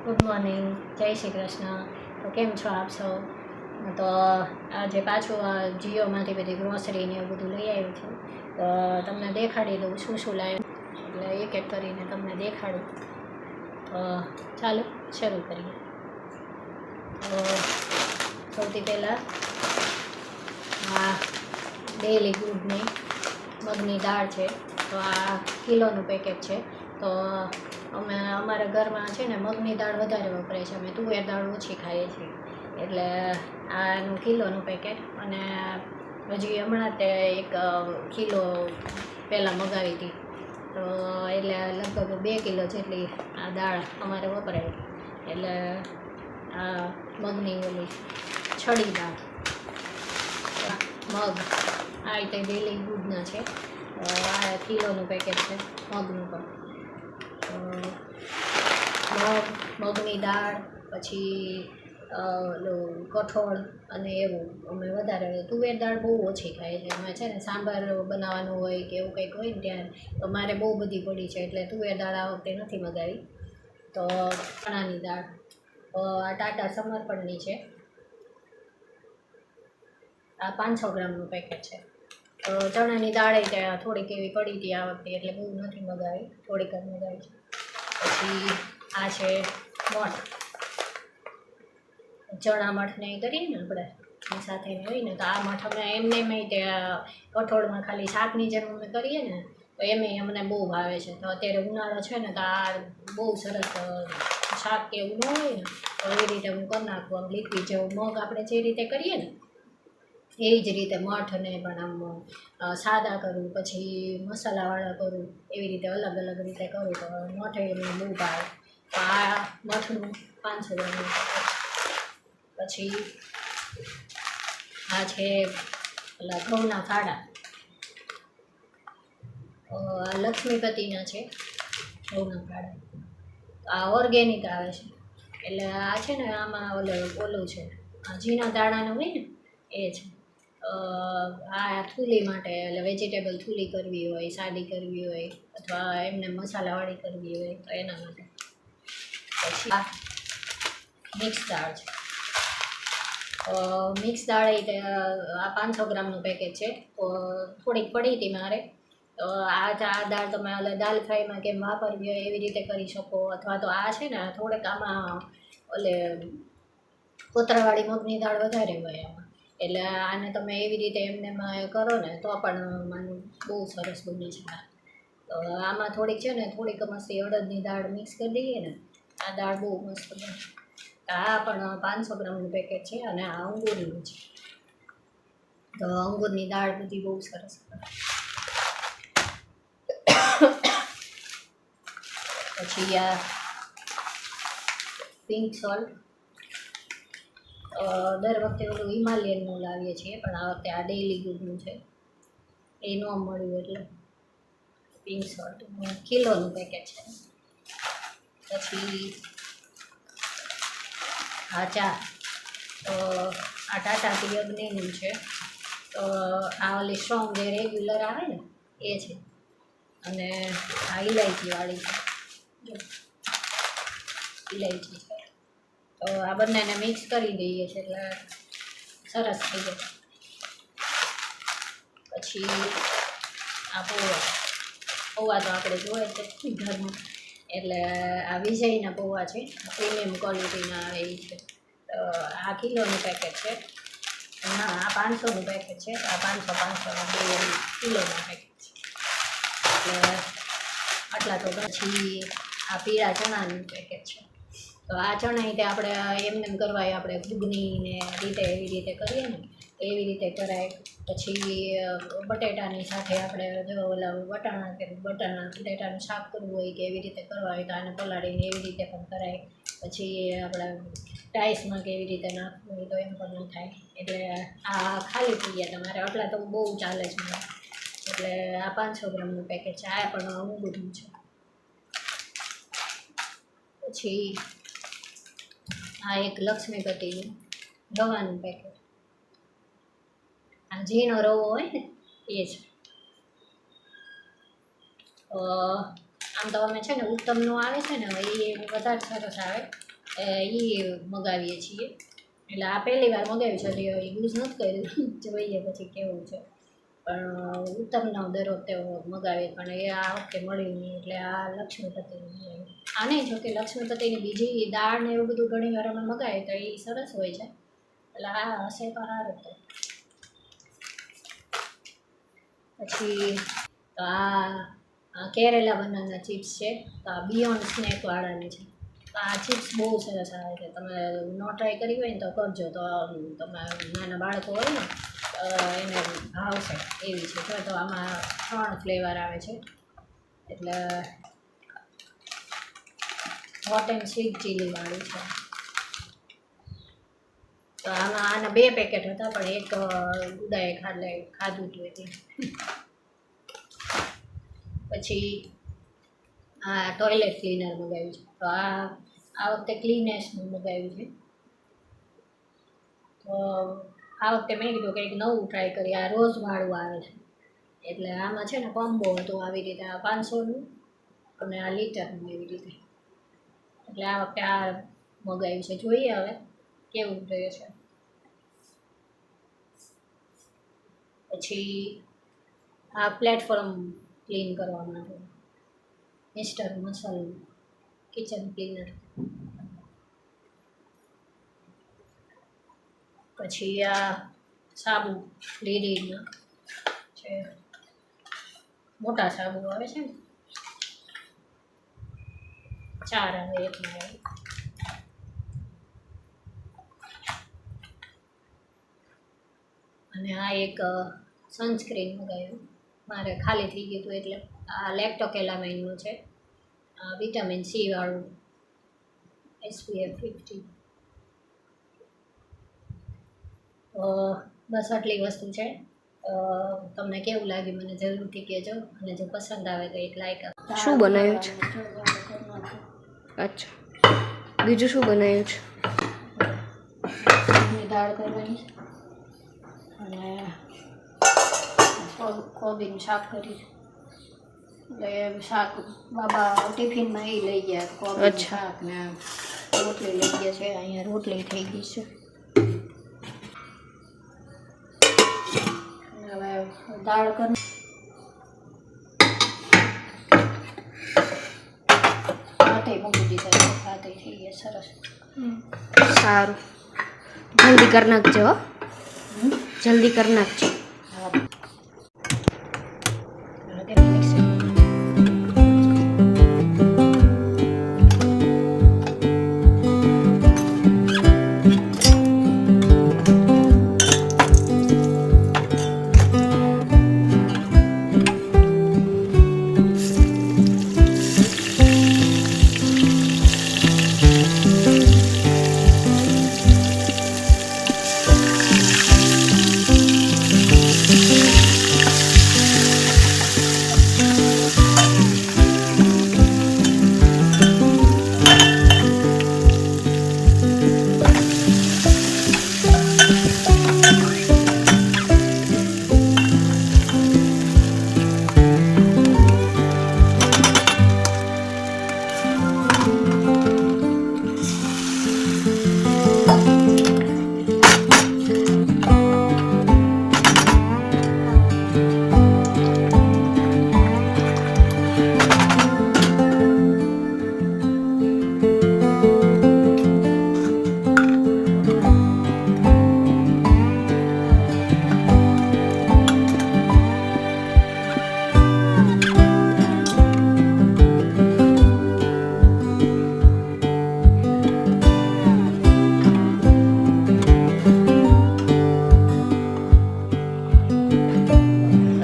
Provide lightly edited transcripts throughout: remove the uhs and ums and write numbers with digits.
Good morning, જય શ્રી કૃષ્ણ. તો કેમ છો આપ સૌ? તો આજે પાછું જીઓમાંથી બધી ગ્રોસરી ને એવું બધું લઈ આવ્યું છું. તો તમને દેખાડી દઉં શું શું લાવ્યું, એટલે એક એક કરીને તમને દેખાડું. તો ચાલો શરૂ કરીએ. તો સૌથી પહેલાં આ ડેલી ગુડની મગની દાળ છે. તો આ કિલોનું પેકેટ છે. તો અમે અમારા ઘરમાં છે ને મગની દાળ વધારે વપરાય છે, અમે તુવેર દાળ ઓછી ખાઈએ છીએ. એટલે આનું કિલોનું પેકેટ. અને હજી હમણાં તે એક કિલો પહેલાં મગાવી હતી, તો એટલે લગભગ 2 કિલો જેટલી આ દાળ અમારે વપરાય. એટલે આ મગની ઓલી છડી દાળ, મગ આ રીતે ડેલી ગુડના છે. આ કિલોનું પેકેટ છે મગનું પણ. મગની દાળ, પછી કઠોળ અને એવું અમે વધારે. તુવેર દાળ બહુ ઓછી ખાઈએ છીએ અમે. છે ને સાંભાર બનાવવાનું હોય કે એવું કંઈક હોય ને ત્યારે તો મારે બહુ બધી પડી છે, એટલે તુવેર દાળ આ વખતે નથી મગાવી. તો ચણાની દાળ, આ ટાટા સમર્પણની છે. આ 500 ગ્રામનું પેકેટ છે. તો ચણાની દાળ ત્યાં થોડીક એવી પડી હતી આ વખતે, એટલે બહુ નથી મગાવી, થોડીક જ મગાવી છે. પછી આ છે મઠ, ચણા મઠને એ કરીએ ને આપણે એ સાથે હોય ને, તો આ મઠ અમે એમને ત્યાં કઠોળમાં ખાલી શાકની જેમ અમે કરીએ ને, તો એમ અમને બહુ ભાવે છે. તો અત્યારે ઉનાળો છે ને, તો આ બહુ સરસ શાક કે એવું ન હોય ને, તો એવી રીતે હું કરી નાખું. આમ લિક્વિડ જેવું મગ આપણે જે રીતે કરીએ ને એવી જ રીતે મઠને પણ આમ સાદા કરું, પછી મસાલાવાળા કરું, એવી રીતે અલગ અલગ રીતે કરું. તો મઠ એમને બહુ ભાવે. તો આ મઠનું 500 ગ્રામનું. પછી આ છે ઓલા ઘઉંના ફાડા, આ લક્ષ્મીપતિના છે ઘઉંના ફાડા. આ ઓર્ગેનિક આવે છે. એટલે આ છે ને આમાં ઓલું છે, આ ઝીણા દાણાનું હોય ને એ છે. આ થૂલી માટે, એટલે વેજીટેબલ થૂલી કરવી હોય, સાદી કરવી હોય, અથવા એમને મસાલાવાળી કરવી હોય તો એના માટે. પછી આ મિક્સ દાળ છે. મિક્સ દાળ આ 500 ગ્રામનું પેકેટ છે. તો થોડીક પડી હતી મારે. તો આ દાળ તમે દાલ ફ્રાયમાં કેમ વાપરવી હોય એવી રીતે કરી શકો. અથવા તો આ છે ને થોડેક આમાં કોતરાવાળી મગની દાળ વધારે હોય આમાં, એટલે આને તમે એવી રીતે એમને કરો ને તો પણ બહુ સરસ બને છે. તો આમાં થોડીક છે ને થોડીક મસ્તી અડદની દાળ મિક્સ કરી દઈએ ને, આ દાળ બહુ મસ્ત બને. આ પણ 500 ગ્રામનું પેકેટ છે. અને આ અંગૂરનું છે. તો અંગૂરની દાળ બધી બહુ સરસ બને. પછી આ પિંક સોલ્ટ, દર વખતે ઓલું હિમાલયનનું લાવીએ છીએ, પણ આ વખતે આ ડેલી ગુડનું છે. એ ન મળ્યું એટલે પિંક સોલ્ટ કિલોનું પેકેટ છે. પછી આ ચા, તો આ ટાટા ટી અગ્નિનું છે. તો આ ઓલી સ્ટ્રોંગ જે રેગ્યુલર આવે ને એ છે. અને આ ઇલાયચીવાળી છે, ઇલાયચી છે. તો આ બંનેને મિક્સ કરી દઈએ છીએ એટલે સરસ થઈ જાય. પછી આ પૌવા તો આપણે જોઈએ છે ઘરમાં, એટલે આ વિજયના પૌવા છે, પ્રીમિયમ ક્વોલિટીના આવે એ છે. તો આ કિલોનું પેકેટ છે. ના, આ 500નું પેકેટ છે. આ 500 કિલોનું પેકેટ છે. એટલે આટલા તો. પછી આ પીળા ચણાનું પેકેટ છે. તો આ ચણા રીતે આપણે એમને કરવાય, આપણે ઘૂગનીને રીતે એવી રીતે કરીએ ને એવી રીતે કરાય. પછી બટેટાની સાથે આપણે જો ઓલા બટેટાનું શાક કરવું હોય કે એવી રીતે કરવા હોય તો આને પલાળીને એવી રીતે પણ કરાય. પછી આપણે ટાઈસમાં કેવી રીતે નાખવું હોય તો એમ પણ ન થાય. એટલે આ ખાલી થઈ ગયા તમારે. આટલા તો બહુ ચાલે છે મને. એટલે આ 500 ગ્રામનું પેકેટ છે. આ પણ અંગૂરનું છે. પછી આ એક લક્ષ્મીપતિનું રવાનું પેકેટ, આ ઝીણો રવો હોય ને એ છે. આમ તો અમે છે ને ઉત્તમનું આવે છે ને એ વધારે સરસ આવે, મગાવીએ છીએ. એટલે આ પહેલી વાર મગાવ્યું છે, એટલે યુઝ નથી કર્યું, જોઈએ પછી કેવું છે. પણ ઉત્તમનો દર વખતે મગાવીએ, પણ એ આ વખતે મળ્યું નહીં, એટલે આ લક્ષ્મીપતિની આ નહીં. જો કે લક્ષ્મીપતિની બીજી દાળ ને એવું બધું ઘણી વાર અમે મગાવીએ તો એ સરસ હોય છે, એટલે આ હશે તો સારું. તો પછી તો આ કેરેલા બનાના ચિપ્સ છે, તો આ બિયોન્ડ સ્નેકવાળાની છે. તો આ ચિપ્સ બહુ સરસ આવે છે, તમે ન ટ્રાય કરી હોય ને તો કરજો. તો તમે નાના બાળકો હોય ને એને ભાવશે એવી છે. તો આમાં 3 ફ્લેવર આવે છે, એટલે હોટ એન્ડ સ્વીટ ચીલીવાળું છે. તો આના 2 પેકેટ હતા, પણ એક ગુડાએ ખાધું હતું એટલે. પછી આ ટોયલેટ ક્લીનર મગાવ્યું છે, તો આ વખતે ક્લીનેસનું મગાવ્યું છે. તો આ વખતે મેં કીધું કંઈક નવું ટ્રાય કરીએ. આ રોઝવાળું આવે છે, એટલે આમાં છે ને કોમ્બો હતું આવી રીતે, આ 500નું અને આ લીટરનું એવી રીતે. એટલે આ વખતે આ મગાવ્યું છે, જોઈએ હવે કેવું જોઈએ છે. પછી આ પ્લેટફોર્મ ક્લીન કરવા માટે મિસ્ટર મસલ કિચન ક્લીનર. પછી આ સાબુ લીડીના છે, મોટા સાબુ આવે છે ને, 4 આવે એકમાં. અને આ એક સનસ્ક્રીન મગાવ્યું, મારે ખાલી થઈ ગયું હતું એટલે. આ લેક્ટોકેલામાઇનનું છે, વિટામિન સી વાળું, SPF 50. તો બસ આટલી વસ્તુ છે. તમને કેવું લાગ્યું મને જરૂરથી કહેજો, અને જો પસંદ આવે તો એક લાઈક આપો. શું બનાવ્યું છે? અચ્છા, બીજું શું બનાવ્યું છે? દાળ કરવાની અને કોબીનું શાક કરી. એટલે શાક બાબા ટિફિનમાં એ લઈ ગયા, કોબીનું શાક ને રોટલી લઈ ગયા છે. અહીંયા રોટલી થઈ ગઈ છે. હવે દાળ કર ભાતે મૂકી દીધા, ભાતે થઈ ગયા સરસ. સારું, જલ્દી કરી નાખજો હો, જલ્દી કરી નાખજો. હા.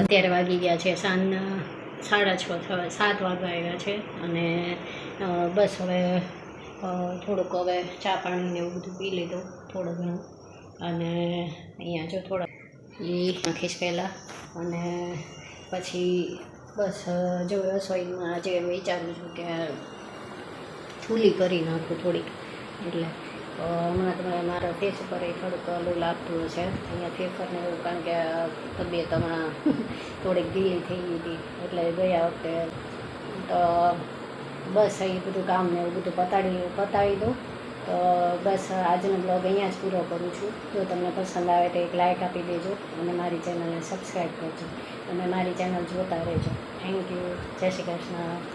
અત્યારે વાગી ગયા છે સાંજના 6:30 થવા 7 વાગવા આવ્યા છે. અને બસ હવે થોડુંક હવે ચા પાણીને એવું બધું પી લીધું થોડું ઘણું. અને અહીંયા જો થોડા એ નાખીશ પહેલાં, અને પછી બસ જો રસોઈમાં આજે વિચારું છું કે ફૂલી કરી નાખું થોડીક. એટલે હમણાં તમે મારા ફેસ ઉપર એ થોડુંક ઓલું લાગતું હશે અહીંયા ફેફરને એવું, કારણ કે તબિયત હમણાં થોડીક ઢીલી થઈ ગઈ હતી. એટલે ગયા વખતે તો બસ એ બધું કામ ને એવું બધું પતાવી દઉં, તો બસ આજનો બ્લોગ અહીંયા જ પૂરો કરું છું. જો તમને પસંદ આવે તો એક લાઇક આપી દેજો અને મારી ચેનલને સબસ્ક્રાઈબ કરજો અને મારી ચેનલ જોતા રહેજો. Thank you. જય શ્રી કૃષ્ણ.